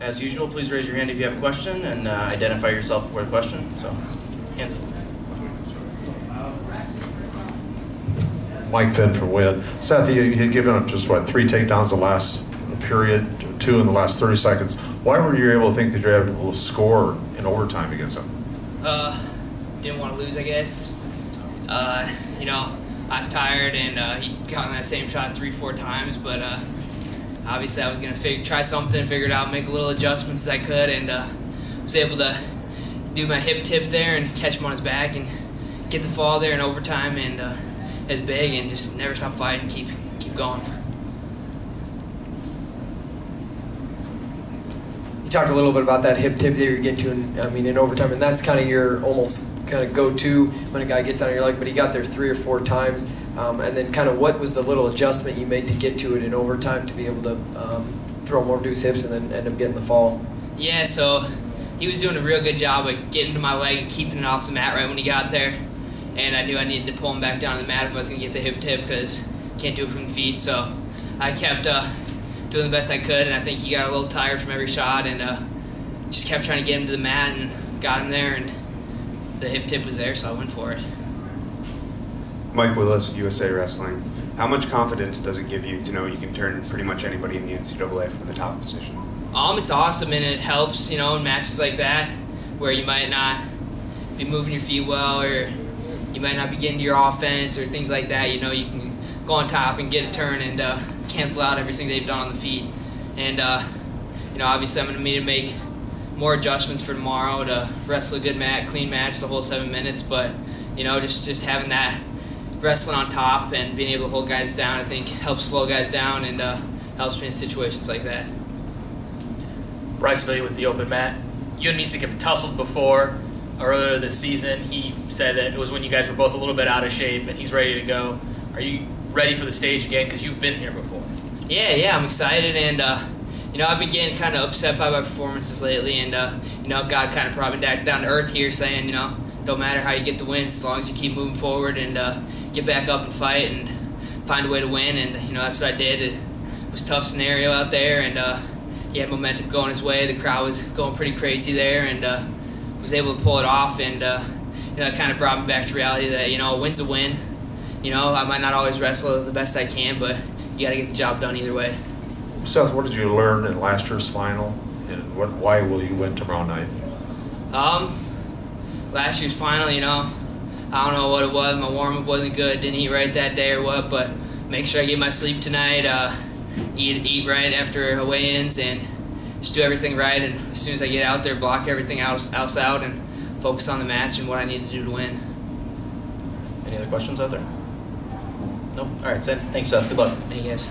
as usual, please raise your hand if you have a question and identify yourself for the question. So, hands. Mike Finn from Win. Seth, you had given up just, what, 3 takedowns the last period, 2 in the last 30 seconds. Why were you able to think that you were able to score in overtime against him? Didn't want to lose, I guess. You know, I was tired, and he got on that same shot 3-4 times, but obviously I was going to try something, figure it out, make a little adjustments as I could, and was able to do my hip tip there and catch him on his back and get the fall there in overtime, and it's big, and just never stop fighting, keep going. You talked a little bit about that hip tip that you're getting to, in overtime, and that's kind of your almost kind of go-to when a guy gets on your leg, but he got there 3 or 4 times. And then kind of what was the little adjustment you made to get to it in overtime to be able to throw more to his hips and then end up getting the fall? Yeah, so he was doing a real good job of getting to my leg and keeping it off the mat right when he got there. And I knew I needed to pull him back down to the mat if I was going to get the hip tip, because can't do it from the feet. So I kept doing the best I could, and I think he got a little tired from every shot, and just kept trying to get him to the mat and got him there, and the hip tip was there, so I went for it. Mike Willis, USA Wrestling. How much confidence does it give you to know you can turn pretty much anybody in the NCAA from the top position? It's awesome, and it helps, in matches like that where you might not be moving your feet well, or you might not be getting to your offense or things like that. You can go on top and get a turn and cancel out everything they've done on the feet. And obviously I'm going to need to make more adjustments for tomorrow to wrestle a good match, clean match the whole 7 minutes. But just having that wrestling on top and being able to hold guys down, I think helps slow guys down and helps me in situations like that. Bryce Billy with the open mat. You and Misek have tussled before. Earlier this season, he said that it was when you guys were both a little bit out of shape, and he's ready to go. Are you ready for the stage again? Because you've been here before. Yeah, I'm excited, and I've been getting kind of upset by my performances lately, and God kind of brought me back down to earth here, saying don't matter how you get the wins, as long as you keep moving forward and get back up and fight and find a way to win, and that's what I did. It was a tough scenario out there, and he had momentum going his way. The crowd was going pretty crazy there, and was able to pull it off, and it kind of brought me back to reality that a win's a win. I might not always wrestle the best I can, but you got to get the job done either way. Seth, what did you learn in last year's final, and why will you win tomorrow night? Last year's final, I don't know what it was. My warm-up wasn't good, didn't eat right that day or what, but make sure I get my sleep tonight, eat right after weigh-ins, and just do everything right, and as soon as I get out there, block everything else out and focus on the match and what I need to do to win. Any other questions out there? Nope. All right, Seth. Thanks, Seth. Good luck. Thank you, guys.